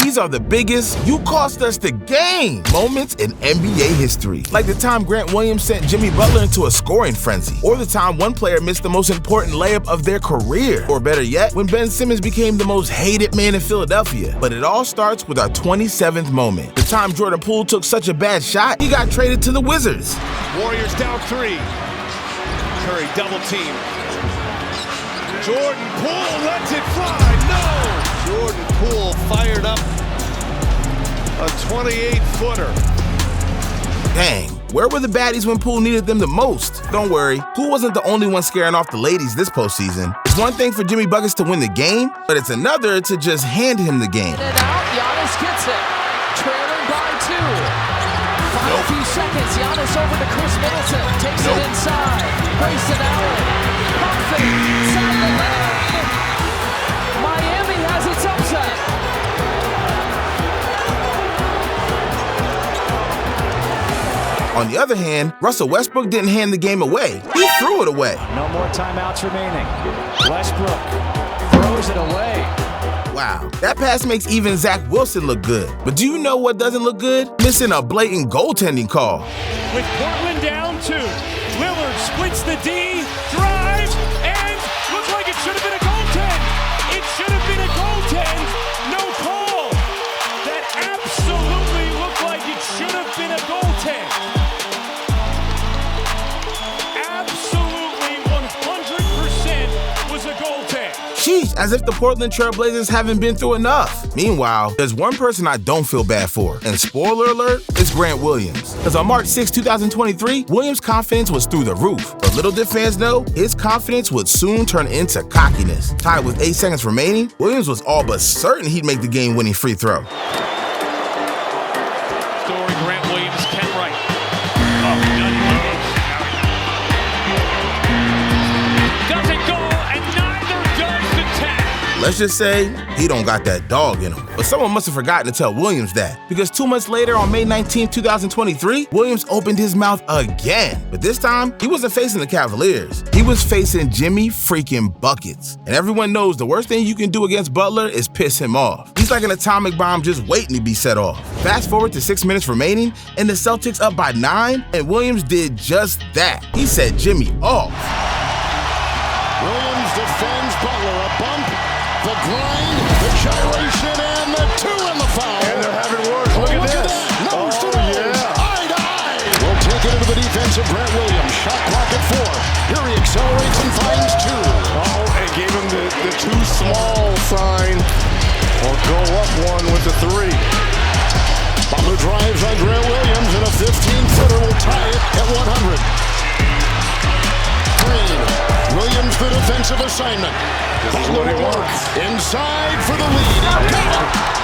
These are the biggest "you cost us the game" moments in NBA history. Like the time Grant Williams sent Jimmy Butler into a scoring frenzy, or the time one player missed the most important layup of their career, or better yet, when Ben Simmons became the most hated man in Philadelphia. But it all starts with our 27th moment. The time Jordan Poole took such a bad shot, he got traded to the Wizards. Warriors down 3. Curry double team. Jordan Poole lets it fly. No! Jordan Poole fired up a 28-footer. Dang, where were the baddies when Poole needed them the most? Don't worry, Poole wasn't the only one scaring off the ladies this postseason. It's one thing for Jimmy Buckets to win the game, but it's another to just hand him the game. And out, Giannis gets it. Trailing by 2. Final few seconds, Giannis over to Chris Middleton. Takes it inside. Grayson Allen. Pump fake. Inside the lane. Miami has its upset. On the other hand, Russell Westbrook didn't hand the game away. He threw it away. No more timeouts remaining. Westbrook throws it away. Wow, that pass makes even Zach Wilson look good. But do you know what doesn't look good? Missing a blatant goaltending call. With Portland down 2, Lillard splits the D, drives, and looks like it should have been a goaltend. It should have been a goaltend. No call. That absolutely looked like it should have been a goaltend. Absolutely 100% was a goaltend. Sheesh, as if the Portland Trail Blazers haven't been through enough. Meanwhile, there's one person I don't feel bad for, and spoiler alert, it's Grant Williams. Because on March 6, 2023, Williams' confidence was through the roof. But little did fans know, his confidence would soon turn into cockiness. Tied with 8 seconds remaining, Williams was all but certain he'd make the game-winning free throw. Story Grant Williams, Ken Wright. Doesn't go, and neither does the 10. Let's just say, he don't got that dog in him. But someone must have forgotten to tell Williams that. Because 2 months later, on May 19, 2023, Williams opened his mouth again. But this time, he wasn't facing the Cavaliers. He was facing Jimmy freaking Buckets. And everyone knows the worst thing you can do against Butler is piss him off. He's like an atomic bomb just waiting to be set off. Fast forward to 6 minutes remaining, and the Celtics up by 9, and Williams did just that. He set Jimmy off. Williams defends Butler, a bump, the grind, the gyration, and the 2 in the foul. And they're having worse. Look at this. Nose to nose, eye to eye. We'll take it into the defense of Grant Williams. Shot clock at 4. Here he accelerates and finds 2. Oh, and gave him the too small sign. Or go up 1 with the 3. Butler drives on Grant Williams, and a 15-footer will tie it at 100. Williams, the defensive assignment. This is what he wants. Inside for the lead.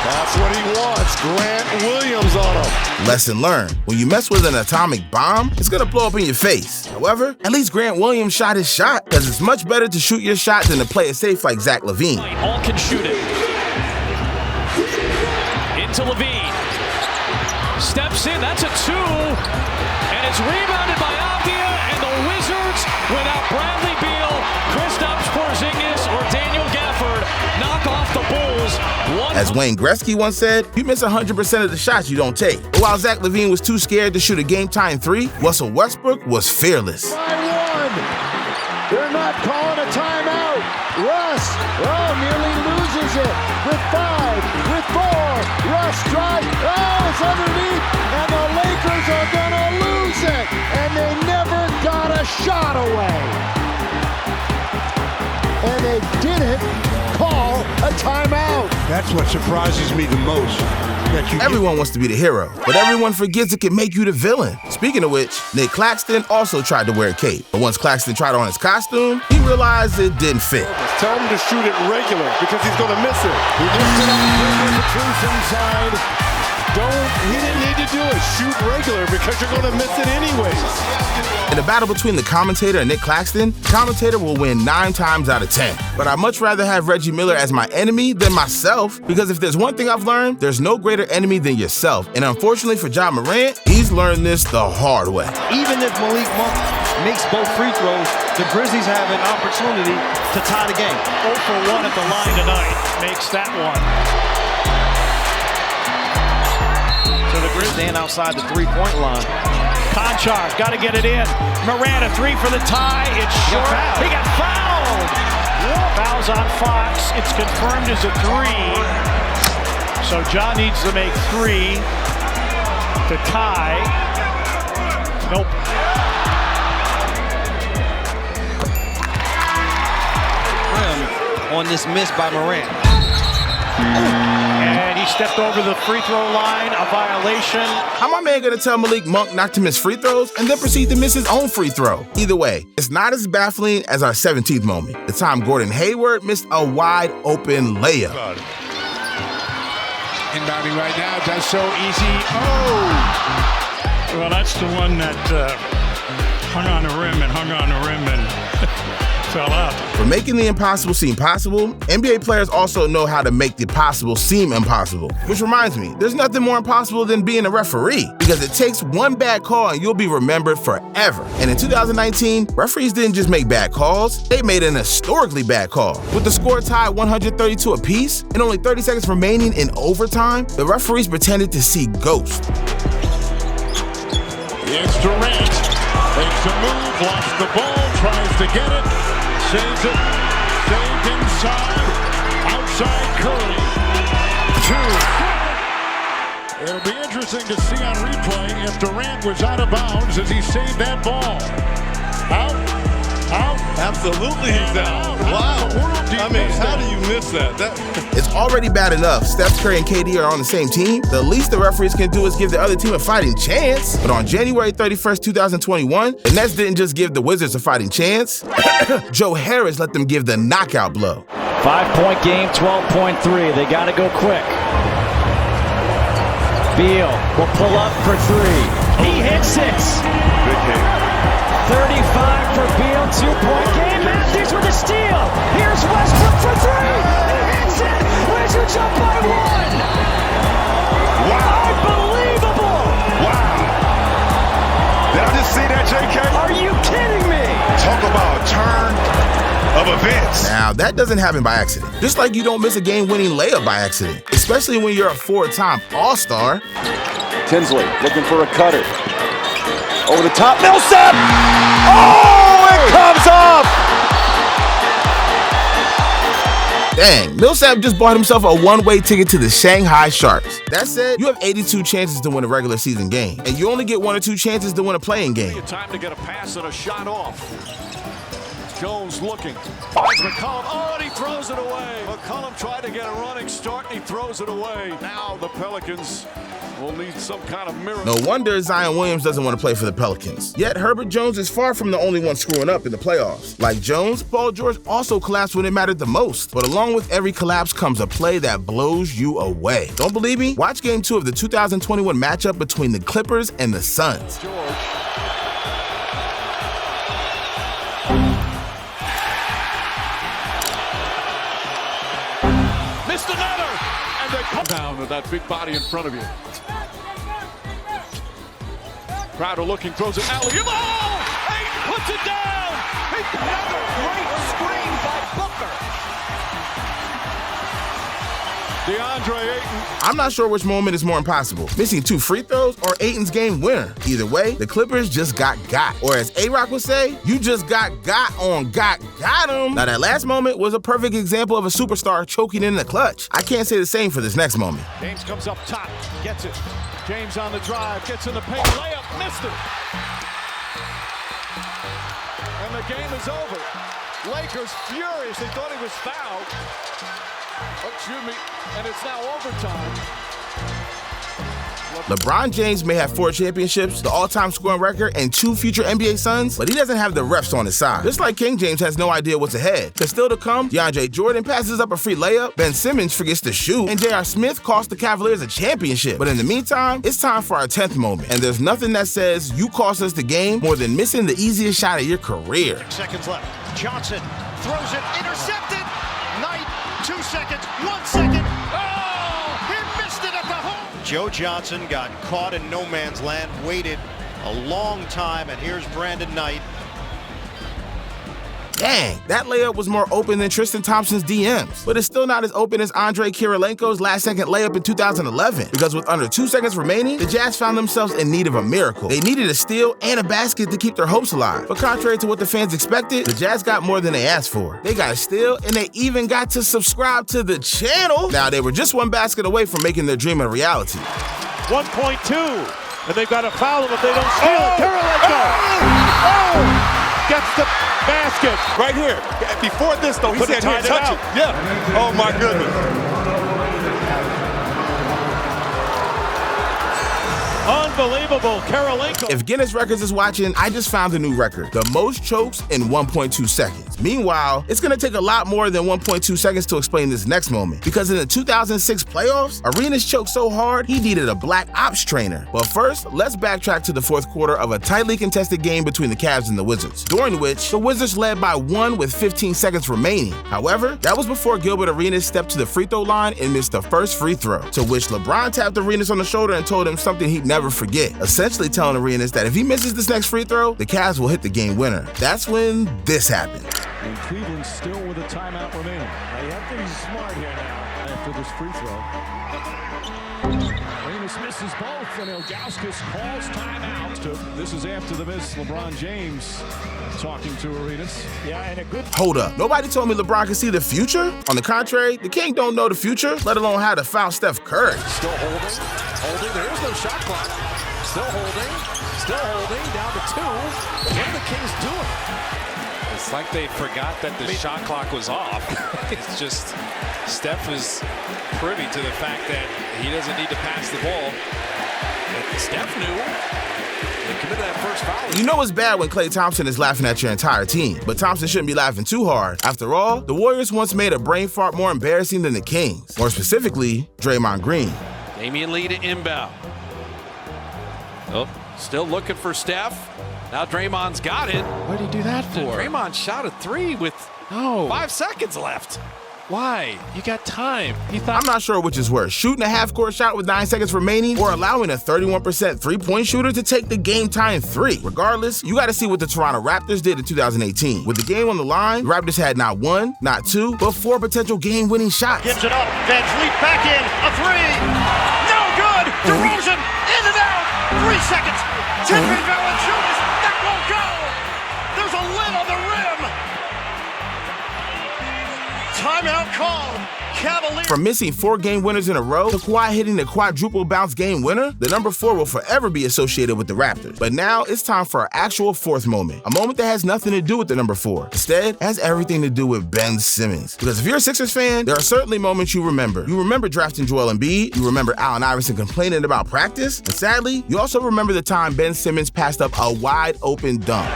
That's what he wants. Grant Williams on him. Lesson learned. When you mess with an atomic bomb, it's gonna blow up in your face. However, at least Grant Williams shot his shot, because it's much better to shoot your shot than to play it safe like Zach LaVine. All can shoot it. Into LaVine. Steps in, that's a 2. And it's rebounded by Avdia, and the Wizards, without Bradley Beal, Kristaps Porzingis, or Daniel Gafford, knock off the Bulls. As Wayne Gretzky once said, you miss 100% of the shots you don't take. But while Zach LaVine was too scared to shoot a game-tying 3, Russell Westbrook was fearless. By 1. They're not calling a timeout. Russ, nearly loses it. With 5, with 4. Russ drives. It's underneath. And the Lakers are going to lose it. And they never got a shot away. And they didn't call a timeout. That's what surprises me the most. Everyone wants to be the hero, but everyone forgets it can make you the villain. Speaking of which, Nick Claxton also tried to wear a cape. But once Claxton tried on his costume, he realized it didn't fit. Tell him to shoot it regular because he's going to miss it. He lifted up the truth inside. He didn't need to do it. Shoot regular because you're going to miss it anyways. In a battle between the commentator and Nick Claxton, the commentator will win 9 times out of 10. But I'd much rather have Reggie Miller as my enemy than myself, because if there's one thing I've learned, there's no greater enemy than yourself. And unfortunately for Ja Morant, he's learned this the hard way. Even if Malik Monk makes both free throws, the Grizzlies have an opportunity to tie the game. 0 for 1 at the line tonight. Makes that one. stand outside the three-point line. Conchar, got to get it in. Morant, a three for the tie. It's short. He got fouled. Fouls on Fox. It's confirmed as a three. So John needs to make three to tie. Nope. On this miss by Morant. And he stepped over the free throw line, a violation. How my man gonna tell Malik Monk not to miss free throws and then proceed to miss his own free throw? Either way, it's not as baffling as our 17th moment, the time Gordon Hayward missed a wide open layup. Inbounding right now, does so easy. Oh! Well, that's the one that hung on the rim and fell out. For making the impossible seem possible, NBA players also know how to make the possible seem impossible. Which reminds me, there's nothing more impossible than being a referee, because it takes one bad call and you'll be remembered forever. And in 2019, referees didn't just make bad calls, they made an historically bad call. With the score tied 132 apiece and only 30 seconds remaining in overtime, the referees pretended to see ghosts. It's Durant. Makes a move, lost the ball, tries to get it. Saves it, saved inside, outside Curry. Two. It'll be interesting to see on replay if Durant was out of bounds as he saved that ball. Out. Absolutely he's out. Wow. I mean, how do you miss that? It's already bad enough Steph Curry and KD are on the same team. The least the referees can do is give the other team a fighting chance. But on January 31st, 2021, the Nets didn't just give the Wizards a fighting chance. Joe Harris let them give the knockout blow. 5-point game, 12.3. They got to go quick. Beal will pull up for three. He hits it. Big hit. 35 for Beal, 2-point game. Matthews with a steal. Here's Westbrook for three. He hits it. Wizards up by one. Wow. Unbelievable. Wow. Did I just see that, JK? Are you kidding me? Talk about a turn of events. Now, that doesn't happen by accident. Just like you don't miss a game-winning layup by accident, especially when you're a four-time All-Star. Tinsley looking for a cutter. Over the top, Millsap! Oh, it comes up! Dang, Millsap just bought himself a one-way ticket to the Shanghai Sharks. That said, you have 82 chances to win a regular season game, and you only get 1 or 2 chances to win a playing game. Time to get a pass and a shot off. Jones looking, finds McCollum, oh, and he throws it away. McCollum tried to get a running start, and he throws it away. Now the Pelicans will need some kind of miracle. No wonder Zion Williams doesn't want to play for the Pelicans. Yet Herbert Jones is far from the only one screwing up in the playoffs. Like Jones, Paul George also collapsed when it mattered the most. But along with every collapse comes a play that blows you away. Don't believe me? Watch Game 2 of the 2021 matchup between the Clippers and the Suns. George. Missed another, and they come down with that big body in front of you. Crowder looking, throws it alley-oop. Oh! Ayton puts it down. Another great screen by Booker. DeAndre Ayton. I'm not sure which moment is more impossible, missing 2 free throws or Ayton's game winner. Either way, the Clippers just got. Or as A-Rock would say, you just got on got him. Now that last moment was a perfect example of a superstar choking in the clutch. I can't say the same for this next moment. James comes up top, gets it. James on the drive, gets in the paint, layup, missed it. And the game is over. Lakers furious, they thought he was fouled. Oh, excuse me, and it's now overtime. LeBron James may have 4 championships, the all-time scoring record, and 2 future NBA Suns, but he doesn't have the refs on his side. Just like King James has no idea what's ahead. Cause still to come, DeAndre Jordan passes up a free layup, Ben Simmons forgets to shoot, and J.R. Smith cost the Cavaliers a championship. But in the meantime, it's time for our 10th moment, and there's nothing that says you cost us the game more than missing the easiest shot of your career. 6 seconds left. Johnson throws it, intercepted. Knight, 2 seconds, 1 second. Oh, he missed it at the home. Joe Johnson got caught in no man's land, waited a long time, and here's Brandon Knight. Dang, that layup was more open than Tristan Thompson's DMs. But it's still not as open as Andrei Kirilenko's last-second layup in 2011, because with under 2 seconds remaining, the Jazz found themselves in need of a miracle. They needed a steal and a basket to keep their hopes alive. But contrary to what the fans expected, the Jazz got more than they asked for. They got a steal, and they even got to subscribe to the channel. Now, they were just one basket away from making their dream a reality. 1.2, and they've got to foul them if they don't steal it. Kirilenko! Gets the basket. Right here. Before this, though, he said, here, touch it. Yeah. Oh, my goodness. Unbelievable, Kirilenko. If Guinness Records is watching, I just found a new record. The most chokes in 1.2 seconds. Meanwhile, it's gonna take a lot more than 1.2 seconds to explain this next moment. Because in the 2006 playoffs, Arenas choked so hard, he needed a black ops trainer. But first, let's backtrack to the fourth quarter of a tightly contested game between the Cavs and the Wizards, during which the Wizards led by 1 with 15 seconds remaining. However, that was before Gilbert Arenas stepped to the free throw line and missed the first free throw, to which LeBron tapped Arenas on the shoulder and told him something he'd never forget, essentially telling Arenas that if he misses this next free throw, the Cavs will hit the game winner. That's when this happened. And Cleveland still with a timeout remaining. You have to be smart here now after this free throw. Arenas misses both, and Ilgauskas calls timeout. This is after the miss. LeBron James talking to Arenas. Yeah, and a good... Hold up. Nobody told me LeBron could see the future? On the contrary, the King don't know the future, let alone how to foul Steph Curry. Still holding. There is no shot clock. Still holding. Down to 2. What are the Kings doing? It's like they forgot that the shot clock was off. It's just Steph is privy to the fact that he doesn't need to pass the ball. But Steph knew. They committed that first foul. You know it's bad when Klay Thompson is laughing at your entire team, but Thompson shouldn't be laughing too hard. After all, the Warriors once made a brain fart more embarrassing than the Kings. More specifically, Draymond Green. Damian Lee to inbound. Oh, still looking for Steph. Now Draymond's got it. What did he do that for? Draymond shot a 3 with 5 seconds left. Why? You got time. I'm not sure which is worse, shooting a half-court shot with 9 seconds remaining or allowing a 31% three-point shooter to take the game-tying 3. Regardless, you got to see what the Toronto Raptors did in 2018. With the game on the line, the Raptors had not 1, not 2, but 4 potential game-winning shots. Gives it up. Van Vliet back in. A 3. No good. DeRozan in and out. 3 seconds. 10 Valanciunas. That won't go. There's a lid on the rim. Timeout called. Cavaliers. From missing 4 game winners in a row to Kawhi hitting the quadruple bounce game winner, the number 4 will forever be associated with the Raptors. But now it's time for our actual fourth moment, a moment that has nothing to do with the number 4. Instead, it has everything to do with Ben Simmons. Because if you're a Sixers fan, there are certainly moments you remember. You remember drafting Joel Embiid, you remember Allen Iverson complaining about practice, and sadly, you also remember the time Ben Simmons passed up a wide open dunk.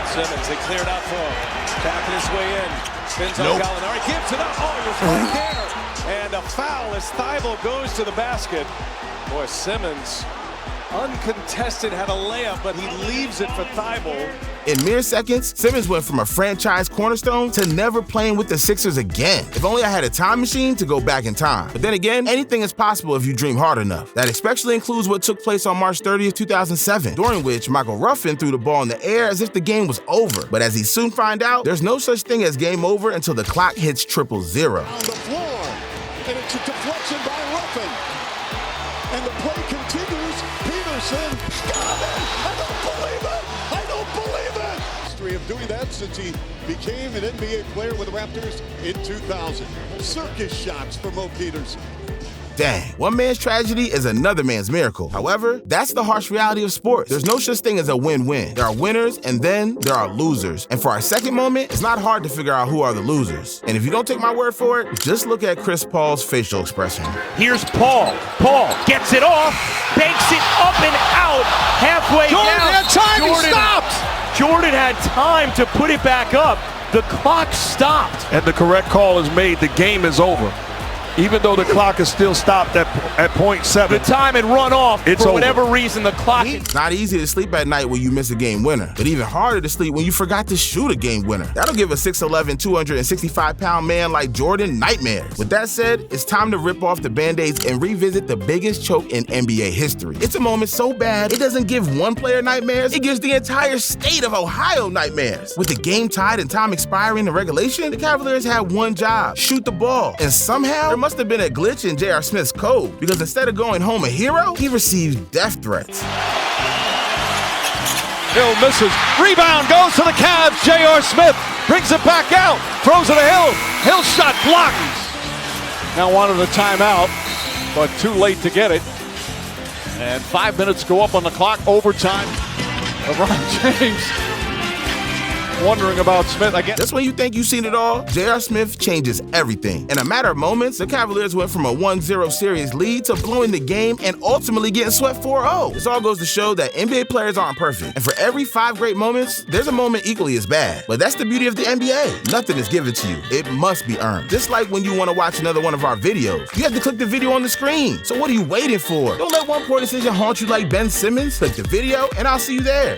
Simmons, they cleared out for him. Tapping his way in. Spins on Gallinari, gives it up. Oh, you're right there. And a foul as Thibault goes to the basket. Boy, Simmons, uncontested, had a layup, but he leaves it for Thibault. In mere seconds, Simmons went from a franchise cornerstone to never playing with the Sixers again. If only I had a time machine to go back in time. But then again, anything is possible if you dream hard enough. That especially includes what took place on March 30th, 2007, during which Michael Ruffin threw the ball in the air as if the game was over. But as he soon find out, there's no such thing as game over until the clock hits 000. On the floor, and it's a deflection by Ruffin. And the play continues. Peterson got it! I don't believe it! I don't believe it! History of doing that since he became an NBA player with the Raptors in 2000. Circus shots for Mo Peterson. Dang, one man's tragedy is another man's miracle. However, that's the harsh reality of sports. There's no such thing as a win-win. There are winners and then there are losers. And for our second moment, it's not hard to figure out who are the losers. And if you don't take my word for it, just look at Chris Paul's facial expression. Here's Paul. Paul gets it off, banks it up and out, halfway down. Jordan had time, he stopped! Jordan had time to put it back up. The clock stopped. And the correct call is made. The game is over. Even though the clock is still stopped at .7. The time had run off. It's for over. whatever reason, the clock. It's not easy to sleep at night when you miss a game winner, but even harder to sleep when you forgot to shoot a game winner. That'll give a 6'11", 265-pound man like Jordan nightmares. With that said, it's time to rip off the Band-Aids and revisit the biggest choke in NBA history. It's a moment so bad, it doesn't give one player nightmares, it gives the entire state of Ohio nightmares. With the game tied and time expiring in regulation, the Cavaliers had one job: shoot the ball. And somehow, there must have been a glitch in J.R. Smith's code, because instead of going home a hero, he received death threats. Hill misses. Rebound goes to the Cavs. J.R. Smith brings it back out. Throws it to Hill. Hill shot blocked. Now wanted a timeout, but too late to get it. And 5 minutes go up on the clock. Overtime. LeBron James wondering about Smith again. Just when you think you've seen it all, J.R. Smith changes everything. In a matter of moments, the Cavaliers went from a 1-0 series lead to blowing the game and ultimately getting swept 4-0. This all goes to show that NBA players aren't perfect. And for every 5 great moments, there's a moment equally as bad. But that's the beauty of the NBA. Nothing is given to you. It must be earned. Just like when you want to watch another one of our videos, you have to click the video on the screen. So what are you waiting for? Don't let one poor decision haunt you like Ben Simmons. Click the video and I'll see you there.